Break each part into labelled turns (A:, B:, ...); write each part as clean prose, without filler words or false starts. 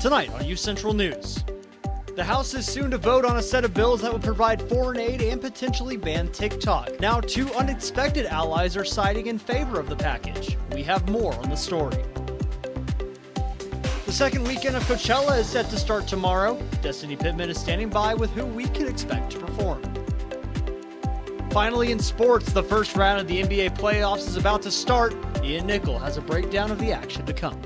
A: Tonight on UCentral News. The House is soon to vote on a set of bills that would provide foreign aid and potentially ban TikTok. Now, two unexpected allies are siding in favor of the package. We have more on the story. The second weekend of Coachella is set to start tomorrow. Destiny Pittman is standing by with who we can expect to perform. Finally, in sports, the first round of the NBA playoffs is about to start. Ian Nickel has a breakdown of the action to come.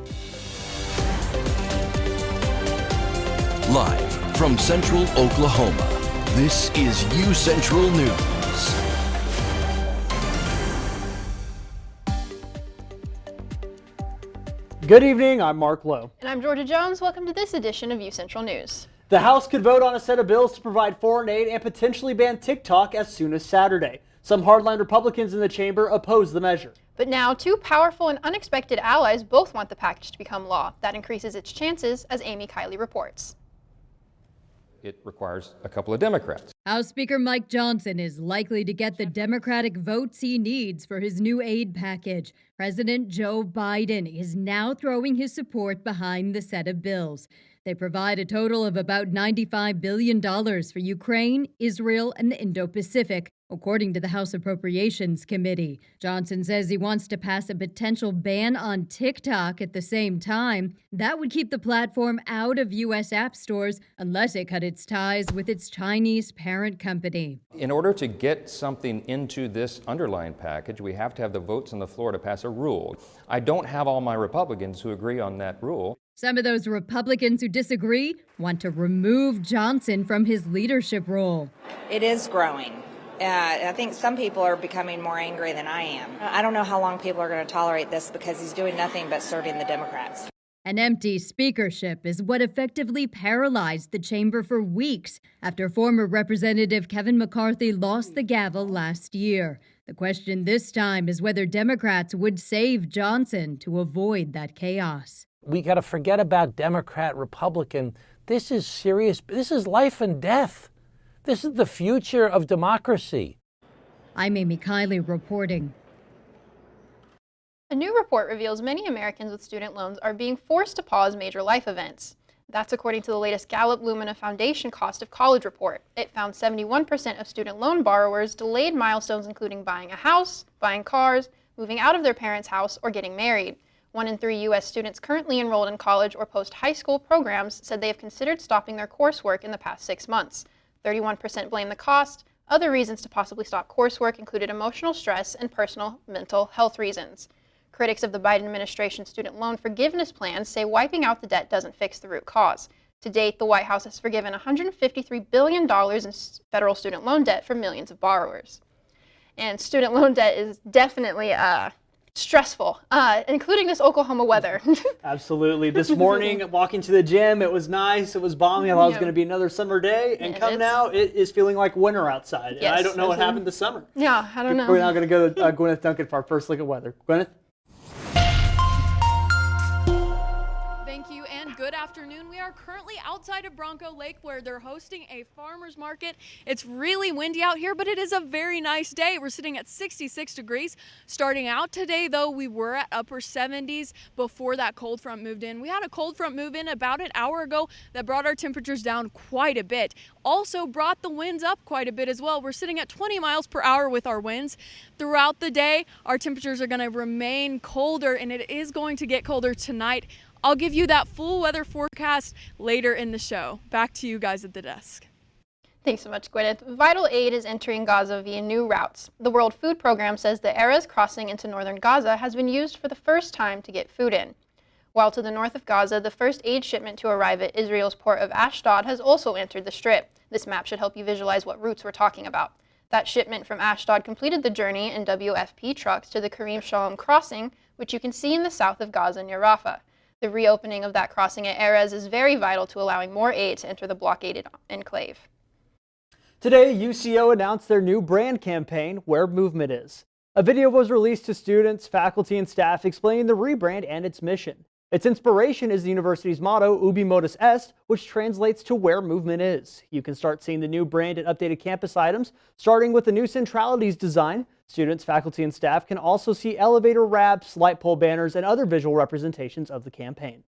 B: Live from Central Oklahoma, this is UCentral News.
A: Good evening, I'm Mark Lowe.
C: And I'm Georgia Jones. Welcome to this edition of UCentral News.
A: The House could vote on a set of bills to provide foreign aid and potentially ban TikTok as soon as Saturday. Some hardline Republicans in the chamber oppose the measure.
C: But now, two powerful and unexpected allies both want the package to become law. That increases its chances, as Amy Kiley reports.
D: It requires a couple of Democrats.
E: House Speaker Mike Johnson is likely to get the Democratic votes he needs for his new aid package. President Joe Biden is now throwing his support behind the set of bills. They provide a total of about $95 billion for Ukraine, Israel, and the Indo-Pacific, according to the House Appropriations Committee. Johnson says he wants to pass a potential ban on TikTok at the same time. That would keep the platform out of U.S. app stores unless it cut its ties with its Chinese parent company.
D: In order to get something into this underlying package, we have to have the votes on the floor to pass a rule. I don't have all my Republicans who agree on that rule.
E: Some of those Republicans who disagree want to remove Johnson from his leadership role.
F: It is growing. I think some people are becoming more angry than I am. I don't know how long people are going to tolerate this because he's doing nothing but serving the Democrats.
E: An empty speakership is what effectively paralyzed the chamber for weeks after former Representative Kevin McCarthy lost the gavel last year. The question this time is whether Democrats would save Johnson to avoid that chaos.
G: We got to forget about Democrat, Republican. This is serious. This is life and death. This is the future of democracy.
E: I'm Amy Kiley reporting.
C: A new report reveals many Americans with student loans are being forced to pause major life events. That's according to the latest Gallup Lumina Foundation Cost of College report. It found 71% of student loan borrowers delayed milestones including buying a house, buying cars, moving out of their parents' house, or getting married. 1 in 3 U.S. students currently enrolled in college or post-high school programs said they have considered stopping their coursework in the past 6 months. 31% blame the cost. Other reasons to possibly stop coursework included emotional stress and personal mental health reasons. Critics of the Biden administration's student loan forgiveness plans say wiping out the debt doesn't fix the root cause. To date, the White House has forgiven $153 billion in federal student loan debt for millions of borrowers. And student loan debt is definitely stressful, including this Oklahoma weather.
A: Absolutely. This morning, walking to the gym, it was nice. It was balmy. I thought it was going to be another summer day. And come now, it is feeling like winter outside.
C: Yes,
A: and I don't know what happened this summer.
C: Yeah, I don't know.
A: We're now going to go to Gwyneth Duncan for our first look at weather. Gwyneth?
H: Thank you and good afternoon. We are currently outside of Bronco Lake where they're hosting a farmer's market. It's really windy out here, but it is a very nice day. We're sitting at 66 degrees. Starting out today, though, we were at upper 70s before that cold front moved in. We had a cold front move in about an hour ago that brought our temperatures down quite a bit. Also brought the winds up quite a bit as well. We're sitting at 20 miles per hour with our winds. Throughout the day, our temperatures are going to remain colder, and it is going to get colder tonight. I'll give you that full weather forecast later in the show. Back to you guys at the desk.
C: Thanks so much, Gwyneth. Vital aid is entering Gaza via new routes. The World Food Program says the Erez crossing into northern Gaza has been used for the first time to get food in. While to the north of Gaza, the first aid shipment to arrive at Israel's port of Ashdod has also entered the Strip. This map should help you visualize what routes we're talking about. That shipment from Ashdod completed the journey in WFP trucks to the Karim Shalom crossing, which you can see in the south of Gaza near Rafah. The reopening of that crossing at Erez is very vital to allowing more aid to enter the blockaded enclave.
A: Today, UCO announced their new brand campaign, Where Movement Is. A video was released to students, faculty, and staff explaining the rebrand and its mission. Its inspiration is the university's motto, Ubi Modus Est, which translates to where movement is. You can start seeing the new brand and updated campus items, starting with the new Centralities design. Students, faculty, and staff can also see elevator wraps, light pole banners, and other visual representations of the campaign.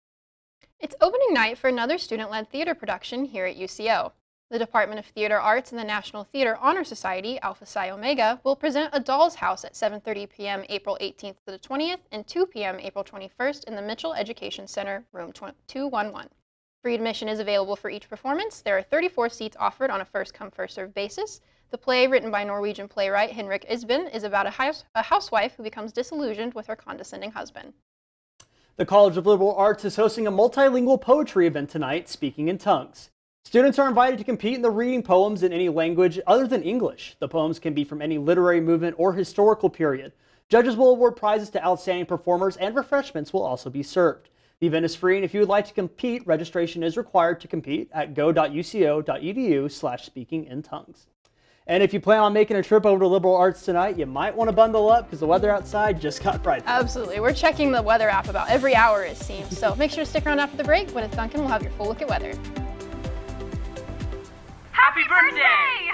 C: It's opening night for another student-led theater production here at UCO. The Department of Theater Arts and the National Theater Honor Society, Alpha Psi Omega, will present A Doll's House at 7:30 p.m. April 18th to the 20th and 2 p.m. April 21st in the Mitchell Education Center, room 211. Free admission is available for each performance. There are 34 seats offered on a first-come, first-served basis. The play, written by Norwegian playwright Henrik Esben, is about a housewife who becomes disillusioned with her condescending husband.
A: The College of Liberal Arts is hosting a multilingual poetry event tonight, Speaking in Tongues. Students are invited to compete in the reading poems in any language other than English. The poems can be from any literary movement or historical period. Judges will award prizes to outstanding performers, and refreshments will also be served. The event is free, and if you would like to compete, registration is required to compete at go.uco.edu/speakingintongues. And if you plan on making a trip over to liberal arts tonight, you might want to bundle up because the weather outside just got frightful.
C: Absolutely. We're checking the weather app about every hour, it seems. So make sure to stick around after the break. When it's Duncan, we'll have your full look at weather.
I: Happy birthday!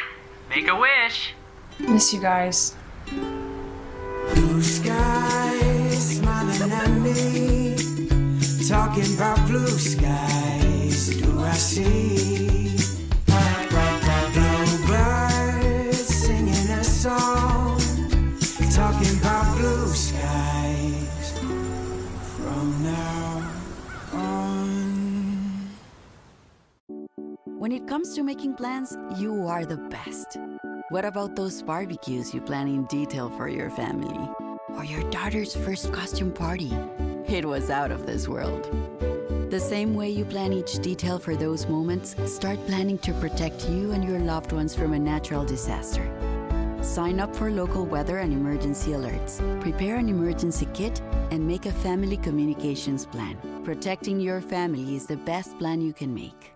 I: Make a wish.
J: Miss you guys.
K: Blue skies smiling at me, talking about blue skies. Do I see bluebirds singing a song, talking about blue skies from now on?
L: When it comes to making plans, you are the best. What about those barbecues you plan in detail for your family? Or your daughter's first costume party? It was out of this world. The same way you plan each detail for those moments, start planning to protect you and your loved ones from a natural disaster. Sign up for local weather and emergency alerts. Prepare an emergency kit and make a family communications plan. Protecting your family is the best plan you can make.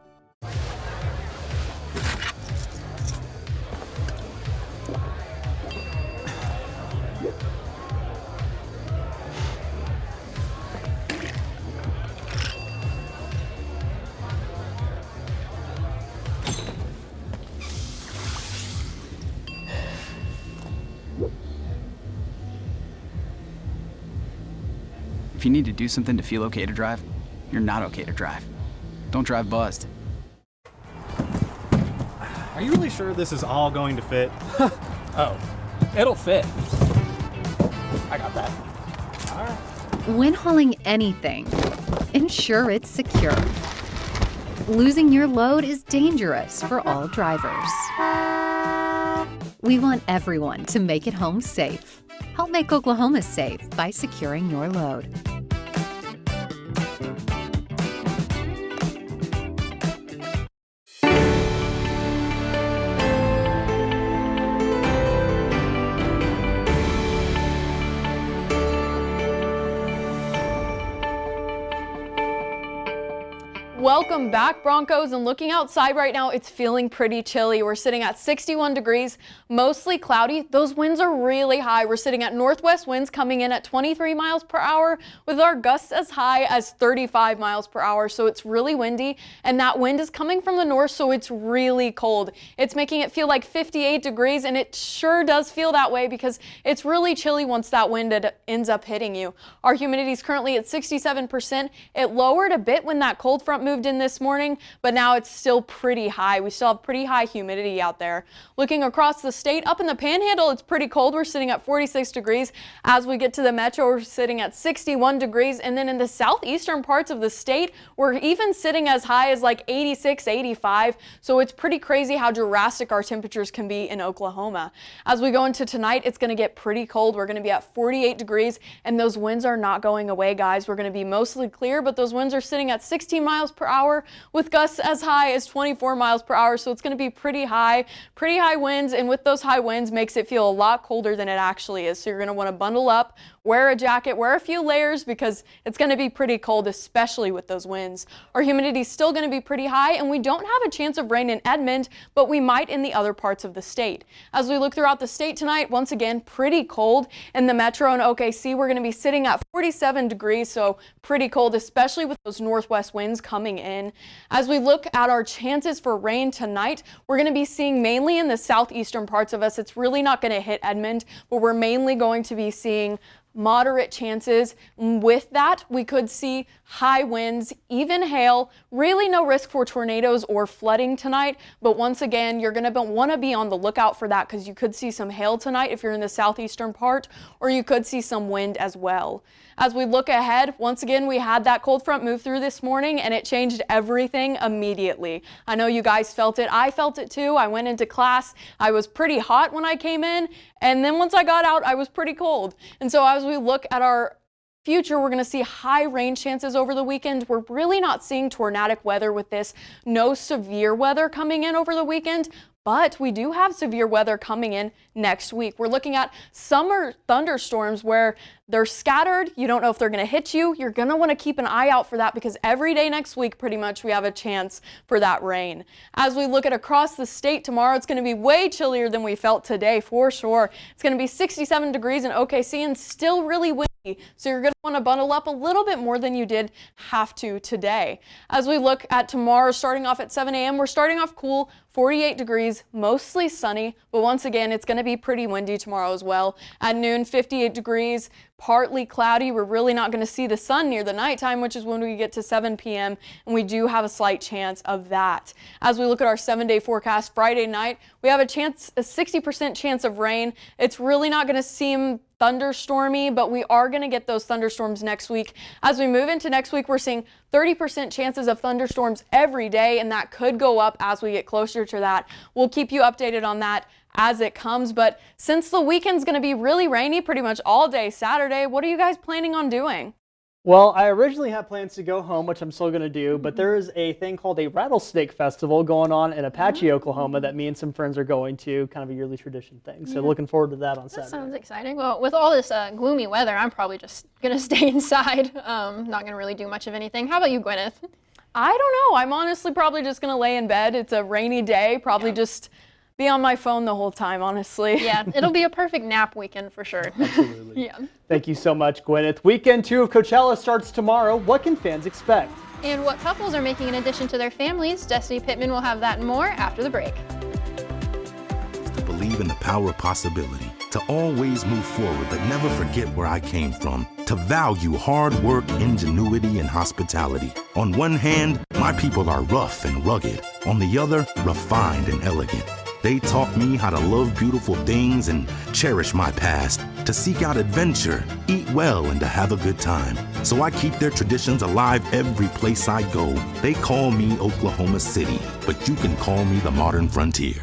M: If you need to do something to feel okay to drive, you're not okay to drive. Don't drive buzzed.
N: Are you really sure this is all going to fit?
M: Oh, it'll fit. I got that.
N: All right.
O: When hauling anything, ensure it's secure. Losing your load is dangerous for all drivers. We want everyone to make it home safe. Help make Oklahoma safe by securing your load.
H: Welcome back, Broncos, and looking outside right now, it's feeling pretty chilly. We're sitting at 61 degrees, mostly cloudy. Those winds are really high. We're sitting at northwest winds coming in at 23 miles per hour with our gusts as high as 35 miles per hour. So it's really windy, and that wind is coming from the north, so it's really cold. It's making it feel like 58 degrees, and it sure does feel that way because it's really chilly once that wind ends up hitting you. Our humidity is currently at 67%. It lowered a bit when that cold front moved in this morning, but now it's still pretty high. We still have pretty high humidity out there. Looking across the state, up in the Panhandle, it's pretty cold. We're sitting at 46 degrees. As we get to the metro, we're sitting at 61 degrees. And then in the southeastern parts of the state, we're even sitting as high as like 86, 85. So it's pretty crazy how drastic our temperatures can be in Oklahoma. As we go into tonight, it's going to get pretty cold. We're going to be at 48 degrees, and those winds are not going away, guys. We're going to be mostly clear, but those winds are sitting at 16 miles per hour with gusts as high as 24 miles per hour. So it's going to be pretty high winds, and with those high winds makes it feel a lot colder than it actually is. So you're going to want to bundle up, wear a jacket, wear a few layers because it's going to be pretty cold, especially with those winds. Our humidity is still going to be pretty high, and we don't have a chance of rain in Edmond, but we might in the other parts of the state. As we look throughout the state tonight, once again, pretty cold. In the metro and OKC, we're going to be sitting at 47 degrees, so pretty cold, especially with those northwest winds coming in. As we look at our chances for rain tonight, we're going to be seeing mainly in the southeastern parts of us. It's really not going to hit Edmond, but we're mainly going to be seeing moderate chances. With that, we could see high winds, even hail, really no risk for tornadoes or flooding tonight. But once again, you're going to want to be on the lookout for that because you could see some hail tonight if you're in the southeastern part, or you could see some wind as well. As we look ahead, once again, we had that cold front move through this morning and it changed everything immediately. I know you guys felt it. I felt it too. I went into class. I was pretty hot when I came in, and then once I got out, I was pretty cold. And so as we look at our future, we're going to see high rain chances over the weekend. We're really not seeing tornadic weather with this. No severe weather coming in over the weekend. But we do have severe weather coming in next week. We're looking at summer thunderstorms where they're scattered. You don't know if they're going to hit you. You're going to want to keep an eye out for that because every day next week, pretty much, we have a chance for that rain. As we look at across the state tomorrow, it's going to be way chillier than we felt today for sure. It's going to be 67 degrees in OKC and still really windy. So you're going to want to bundle up a little bit more than you did have to today. As we look at tomorrow, starting off at 7 a.m., we're starting off cool, 48 degrees, mostly sunny, but once again, it's going to be pretty windy tomorrow as well. At noon, 58 degrees, partly cloudy. We're really not going to see the sun near the nighttime, which is when we get to 7 p.m., and we do have a slight chance of that. As we look at our 7-day forecast, Friday night, we have a 60% chance of rain. It's really not going to seem thunderstormy, but we are going to get those thunderstorms next week. As we move into next week, we're seeing 30% chances of thunderstorms every day, and that could go up as we get closer to that. We'll keep you updated on that as it comes, but since the weekend's going to be really rainy pretty much all day Saturday, what are you guys planning on doing?
A: Well, I originally had plans to go home, which I'm still going to do, but there is a thing called a rattlesnake festival going on in Apache, Oklahoma that me and some friends are going to, kind of a yearly tradition thing. So looking forward to that on Saturday.
C: That sounds exciting. Well, with all this gloomy weather, I'm probably just going to stay inside. Not going to really do much of anything. How about you, Gwyneth?
H: I don't know. I'm honestly probably just going to lay in bed. It's a rainy day. Probably just be on my phone the whole time, honestly.
C: Yeah, it'll be a perfect nap weekend for sure.
A: Absolutely.
C: Yeah.
A: Thank you so much, Gwyneth. Weekend 2 of Coachella starts tomorrow. What can fans expect?
C: And what couples are making an addition to their families? Destiny Pittman will have that and more after the break.
J: To believe in the power of possibility, to always move forward but never forget where I came from, to value hard work, ingenuity, and hospitality. On one hand, my people are rough and rugged. On the other, refined and elegant. They taught me how to love beautiful things and cherish my past, to seek out adventure, eat well, and to have a good time. So I keep their traditions alive every place I go. They call me Oklahoma City, but you can call me the modern frontier.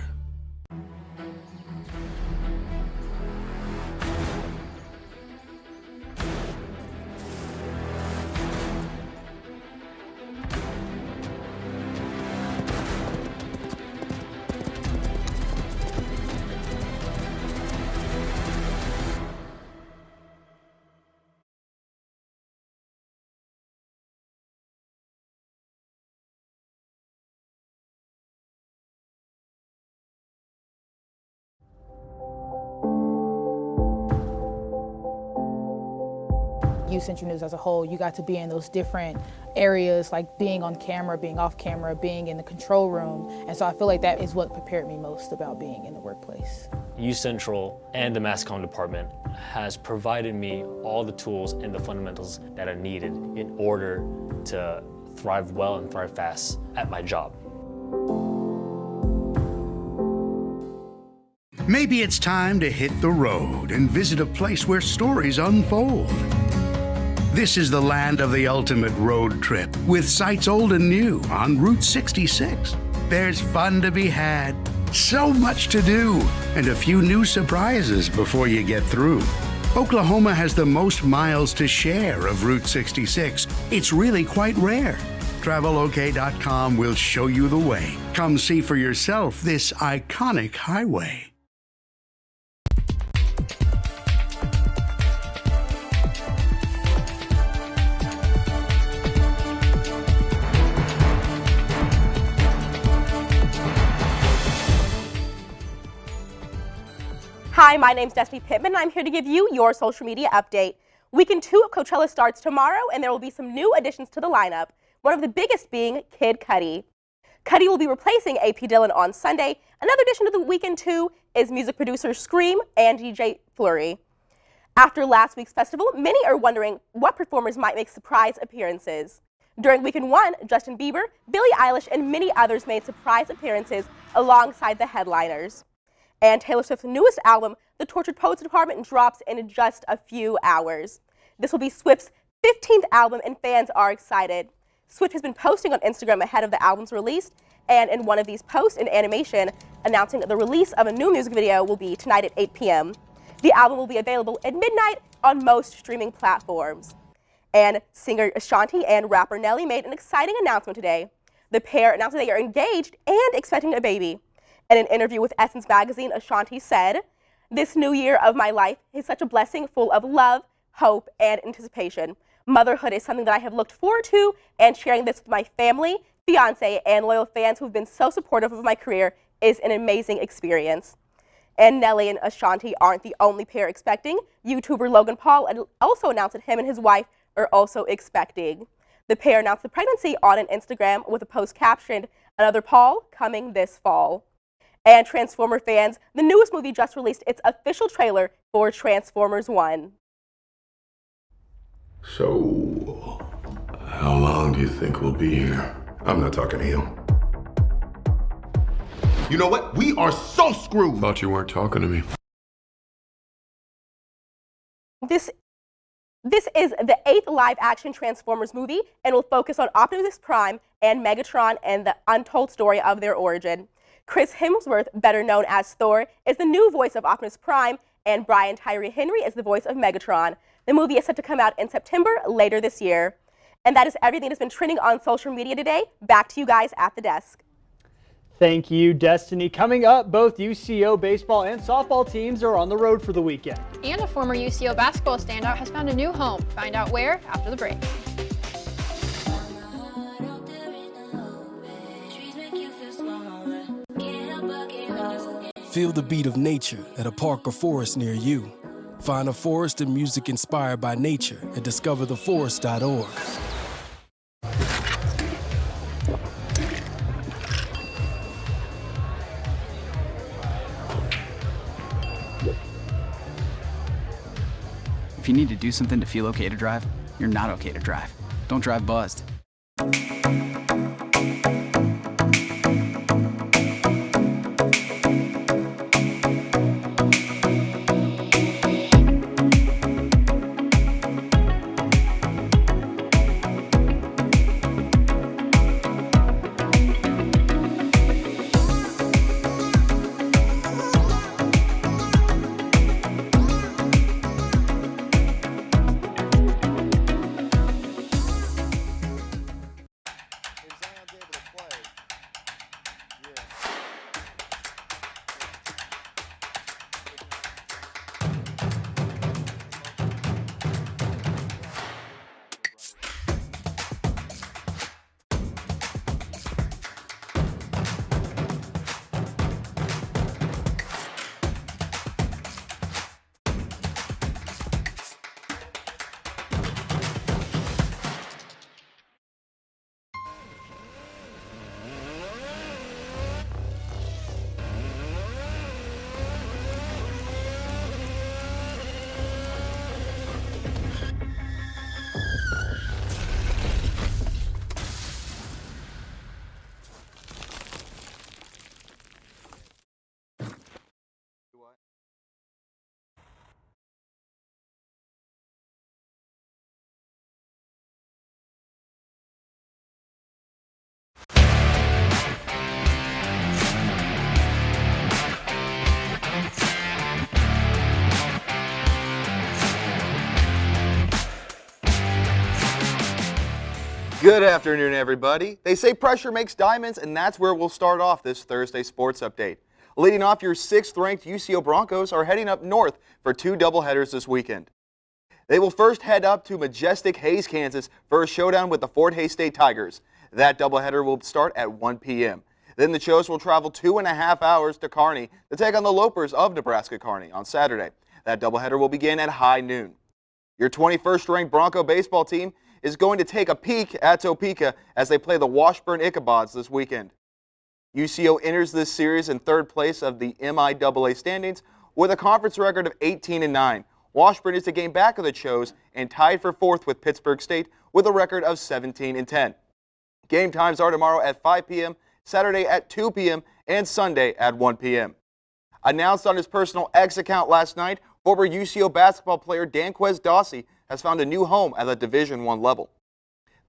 P: UCentral News as a whole, you got to be in those different areas, like being on camera, being off camera, being in the control room. And so I feel like that is what prepared me most about being in the workplace.
Q: UCentral and the Mass Comm department has provided me all the tools and the fundamentals that are needed in order to thrive well and thrive fast at my job.
R: Maybe it's time to hit the road and visit a place where stories unfold. This is the land of the ultimate road trip, with sights old and new on Route 66. There's fun to be had, so much to do, and a few new surprises before you get through. Oklahoma has the most miles to share of Route 66. It's really quite rare. TravelOK.com will show you the way. Come see for yourself this iconic highway.
S: Hi, my name's Destiny Pittman, and I'm here to give you your social media update. Weekend 2 of Coachella starts tomorrow, and there will be some new additions to the lineup, one of the biggest being Kid Cudi. Cudi will be replacing A.P. Dillon on Sunday. Another addition to the Weekend 2 is music producer Scream and DJ Flurry. After last week's festival, many are wondering what performers might make surprise appearances. During weekend one, Justin Bieber, Billie Eilish, and many others made surprise appearances alongside the headliners. And Taylor Swift's newest album, The Tortured Poets Department, drops in just a few hours. This will be Swift's 15th album, and fans are excited. Swift has been posting on Instagram ahead of the album's release, and in one of these posts, an animation announcing the release of a new music video will be tonight at 8 p.m. The album will be available at midnight on most streaming platforms. And singer Ashanti and rapper Nelly made an exciting announcement today. The pair announced that they are engaged and expecting a baby. In an interview with Essence magazine, Ashanti said, "This new year of my life is such a blessing full of love, hope, and anticipation. Motherhood is something that I have looked forward to, and sharing this with my family, fiance, and loyal fans who have been so supportive of my career is an amazing experience." And Nelly and Ashanti aren't the only pair expecting. YouTuber Logan Paul also announced that him and his wife are also expecting. The pair announced the pregnancy on an Instagram with a post captioned, "Another Paul coming this fall." And Transformer fans, the newest movie just released its official trailer for Transformers 1.
T: So, how long do you think we'll be here? I'm not talking to you. You know what? We are so screwed. Thought you weren't talking to me.
S: This is the 8th live-action Transformers movie and will focus on Optimus Prime and Megatron and the untold story of their origin. Chris Hemsworth, better known as Thor, is the new voice of Optimus Prime, and Brian Tyree Henry is the voice of Megatron. The movie is set to come out in September later this year. And that is everything that's been trending on social media today. Back to you guys at the desk.
A: Thank you, Destiny. Coming up, both UCO baseball and softball teams are on the road for the weekend.
C: And a former UCO basketball standout has found a new home. Find out where after the break.
U: Feel the beat of nature at a park or forest near you. Find a forest and music inspired by nature at discovertheforest.org.
M: If you need to do something to feel okay to drive, you're not okay to drive. Don't drive buzzed.
V: Good afternoon, everybody. They say pressure makes diamonds, and that's where we'll start off this Thursday sports update. Leading off, your 6th-ranked UCO Broncos are heading up north for 2 doubleheaders this weekend. They will first head up to majestic Hays, Kansas for a showdown with the Fort Hays State Tigers. That doubleheader will start at 1 p.m. Then the Chos will travel 2.5 hours to Kearney to take on the Lopers of Nebraska Kearney on Saturday. That doubleheader will begin at high noon. Your 21st-ranked Bronco baseball team is going to take a peek at Topeka as they play the Washburn Ichabods this weekend. UCO enters this series in 3rd place of the MIAA standings with a conference record of 18-9, Washburn is a game back of the Chos and tied for 4th with Pittsburgh State with a record of 17-10. Game times are tomorrow at 5 p.m., Saturday at 2 p.m., and Sunday at 1 p.m. Announced on his personal X account last night, former UCO basketball player Danquez Dossie has found a new home at the Division I level.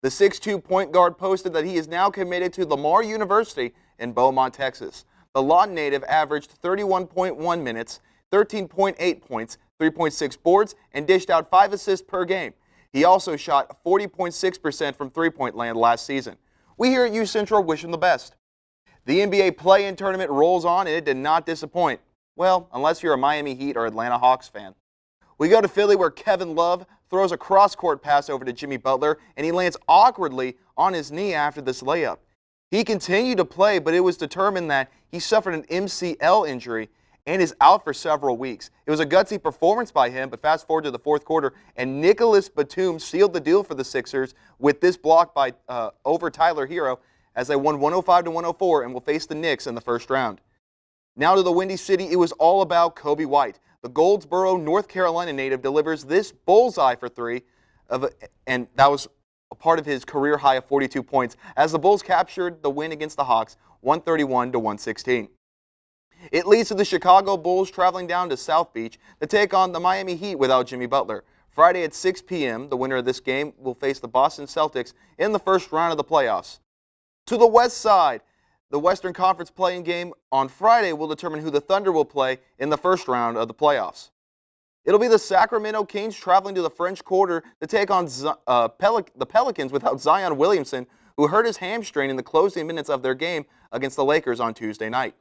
V: The 6'2" point guard posted that he is now committed to Lamar University in Beaumont, Texas. The Lawton native averaged 31.1 minutes, 13.8 points, 3.6 boards, and dished out 5 assists per game. He also shot 40.6% from three-point land last season. We here at UCentral wish him the best. The NBA play-in tournament rolls on, and it did not disappoint. Well, unless you're a Miami Heat or Atlanta Hawks fan. We go to Philly, where Kevin Love throws a cross-court pass over to Jimmy Butler, and he lands awkwardly on his knee after this layup. He continued to play, but it was determined that he suffered an MCL injury and is out for several weeks. It was a gutsy performance by him, but fast forward to the fourth quarter, and Nicholas Batum sealed the deal for the Sixers with this block by over Tyler Hero as they won 105-104 and will face the Knicks in the first round. Now to the Windy City, it was all about Kobe White. The Goldsboro, North Carolina native delivers this bullseye for three, and that was a part of his career high of 42 points as the Bulls captured the win against the Hawks 131-116. It leads to the Chicago Bulls traveling down to South Beach to take on the Miami Heat without Jimmy Butler. Friday at 6 p.m., the winner of this game will face the Boston Celtics in the first round of the playoffs. To the west side, the Western Conference play-in game on Friday will determine who the Thunder will play in the first round of the playoffs. It'll be the Sacramento Kings traveling to the French Quarter to take on the Pelicans without Zion Williamson, who hurt his hamstring in the closing minutes of their game against the Lakers on Tuesday night.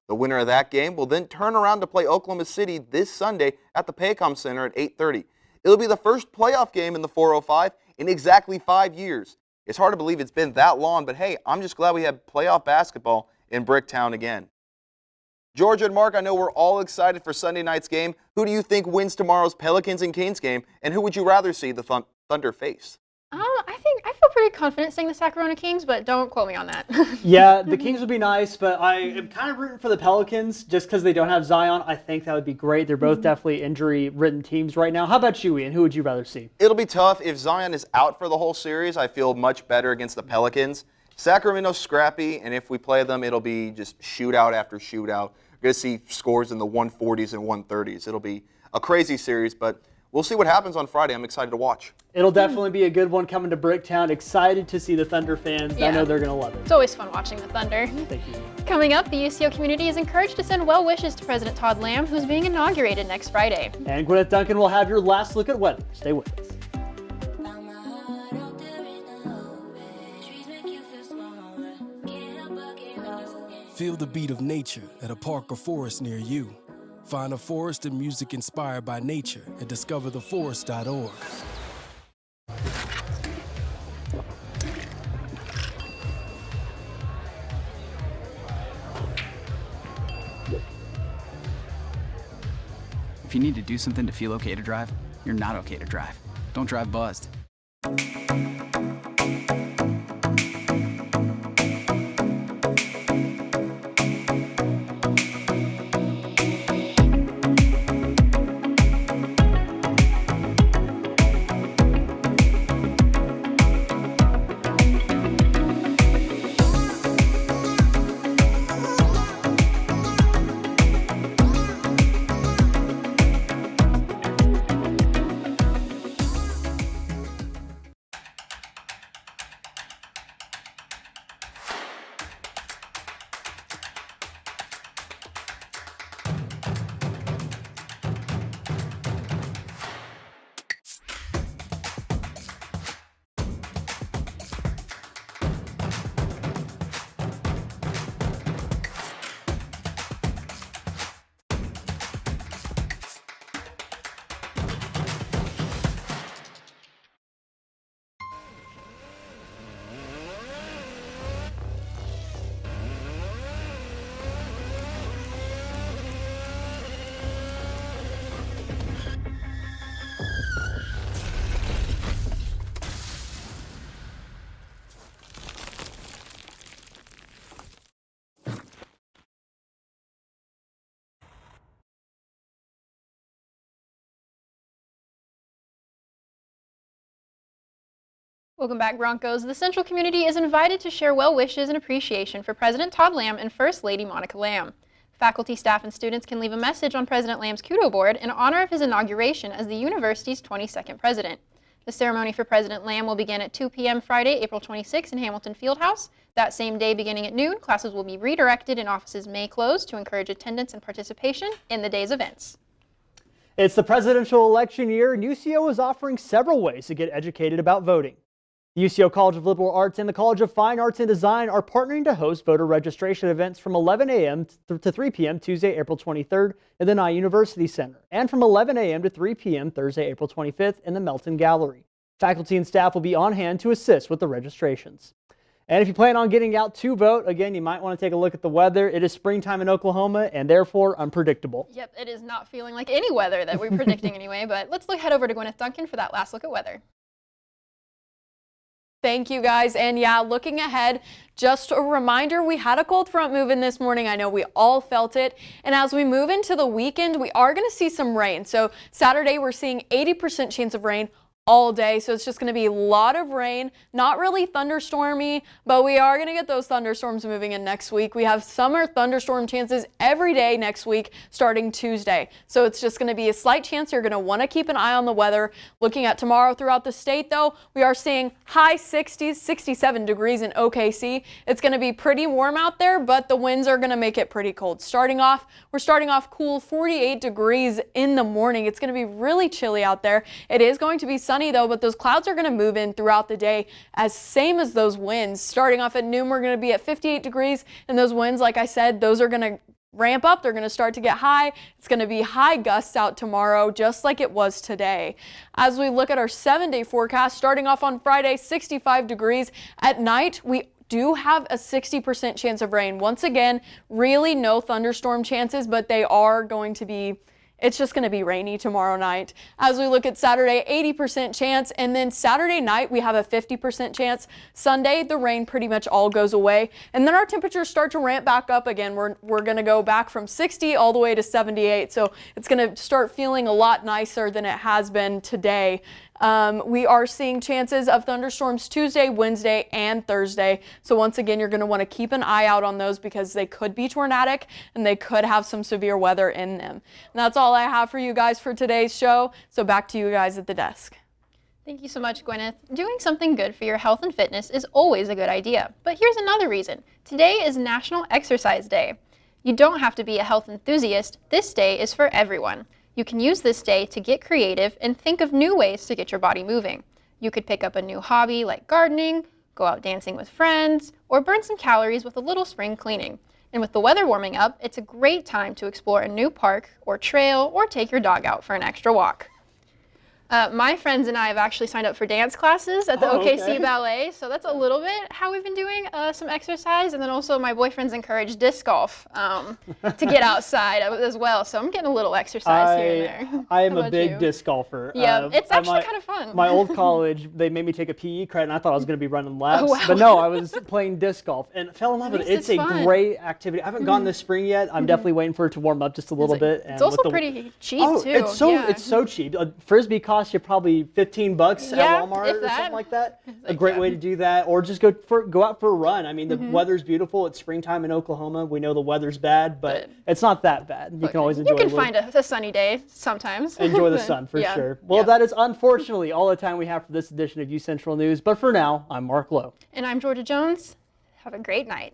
V: The winner of that game will then turn around to play Oklahoma City this Sunday at the Paycom Center at 8:30. It'll be the first playoff game in the 405 in exactly 5 years. It's hard to believe it's been that long, but hey, I'm just glad we have playoff basketball in Bricktown again. Georgia and Mark, I know we're all excited for Sunday night's game. Who do you think wins tomorrow's Pelicans and Kings game, and who would you rather see the Thunder face?
C: I feel pretty confident saying the Sacramento Kings, but don't quote me on that.
A: Yeah, the Kings would be nice, but I am kind of rooting for the Pelicans just because they don't have Zion. I think that would be great. They're both definitely injury-ridden teams right now. How about you, Ian? Who would you rather see?
V: It'll be tough. If Zion is out for the whole series, I feel much better against the Pelicans. Sacramento's scrappy, and if we play them, it'll be just shootout after shootout. We're going to see scores in the 140s and 130s. It'll be a crazy series, but we'll see what happens on Friday. I'm excited to watch.
A: It'll definitely be a good one coming to Bricktown. Excited to see the Thunder fans.
C: Yeah.
A: I know they're going to love it.
C: It's always fun watching the Thunder.
A: Thank you.
C: Coming up, the UCO community is encouraged to send well wishes to President Todd Lamb, who's being inaugurated next Friday.
A: And Gwyneth Duncan will have your last look at weather. Stay with us.
U: Feel the beat of nature at a park or forest near you. Find a forest and music inspired by nature at discovertheforest.org.
M: If you need to do something to feel okay to drive, you're not okay to drive. Don't drive buzzed.
C: Welcome back, Broncos. The Central community is invited to share well wishes and appreciation for President Todd Lamb and First Lady Monica Lamb. Faculty, staff, and students can leave a message on President Lamb's kudo board in honor of his inauguration as the university's 22nd president. The ceremony for President Lamb will begin at 2 p.m. Friday, April 26 in Hamilton Fieldhouse. That same day, beginning at noon, classes will be redirected and offices may close to encourage attendance and participation in the day's events.
A: It's the presidential election year, and UCO is offering several ways to get educated about voting. The UCO College of Liberal Arts and the College of Fine Arts and Design are partnering to host voter registration events from 11 a.m. to 3 p.m. Tuesday, April 23rd in the Nye University Center, and from 11 a.m. to 3 p.m. Thursday, April 25th in the Melton Gallery. Faculty and staff will be on hand to assist with the registrations. And if you plan on getting out to vote, again, you might want to take a look at the weather. It is springtime in Oklahoma and therefore unpredictable.
C: Yep, it is not feeling like any weather that we're predicting anyway, but let's head over to Gwyneth Duncan for that last look at weather.
H: Thank you, guys. And yeah, looking ahead, just a reminder, we had a cold front move in this morning. I know we all felt it. And as we move into the weekend, we are going to see some rain. So Saturday, we're seeing 80% chance of rain all day, so it's just going to be a lot of rain, not really thunderstormy, but we are going to get those thunderstorms moving in next week. We have summer thunderstorm chances every day next week starting Tuesday, so it's just going to be a slight chance. You're going to want to keep an eye on the weather. Looking at tomorrow throughout the state, though, we are seeing high 60s, 67 degrees in OKC. It's going to be pretty warm out there, but the winds are going to make it pretty cold. We're starting off cool, 48 degrees in the morning. It's going to be really chilly out there. It is going to be sunny though, but those clouds are going to move in throughout the day, as same as those winds. Starting off at noon, we're going to be at 58 degrees, and those winds, like I said, those are going to ramp up. They're going to start to get high. It's going to be high gusts out tomorrow, just like it was today. As we look at our 7-day forecast, starting off on Friday, 65 degrees. At night, we do have a 60% chance of rain. Once again, really no thunderstorm chances, but they are going to be It's just going to be rainy tomorrow night. As we look at Saturday, 80% chance, and then Saturday night we have a 50% chance. Sunday, the rain pretty much all goes away, and then our temperatures start to ramp back up again. We're going to go back from 60 all the way to 78, so it's going to start feeling a lot nicer than it has been today. We are seeing chances of thunderstorms Tuesday, Wednesday, and Thursday. So once again, you're going to want to keep an eye out on those because they could be tornadic and they could have some severe weather in them. And that's all I have for you guys for today's show. So back to you guys at the desk.
C: Thank you so much, Gwyneth. Doing something good for your health and fitness is always a good idea. But here's another reason. Today is National Exercise Day. You don't have to be a health enthusiast. This day is for everyone. You can use this day to get creative and think of new ways to get your body moving. You could pick up a new hobby like gardening, go out dancing with friends, or burn some calories with a little spring cleaning. And with the weather warming up, it's a great time to explore a new park or trail or take your dog out for an extra walk. My friends and I have actually signed up for dance classes at the OKC Ballet, so that's a little bit how we've been doing some exercise. And then also my boyfriend's encouraged disc golf to get outside as well, so I'm getting a little exercise here and there.
A: I am a big disc golfer.
C: Yeah, it's actually kind of fun.
A: My old college, they made me take a PE credit, and I thought I was going to be running laps. But no, I was playing disc golf and fell in love with it. It's a great activity. I haven't gone this spring yet. I'm definitely waiting for it to warm up just a little bit.
C: It's also pretty cheap too.
A: It's so cheap. Frisbee costs you probably $15 at Walmart or something like that. A great way to do that, or just go out for a run. I mean, the weather's beautiful. It's springtime in Oklahoma. We know the weather's bad, but it's not that bad. You can always enjoy.
C: You can find a sunny day sometimes.
A: Enjoy the sun for sure. Well, that is unfortunately all the time we have for this edition of UCentral News. But for now, I'm Mark Lowe.
C: And I'm Georgia Jones. Have a great night.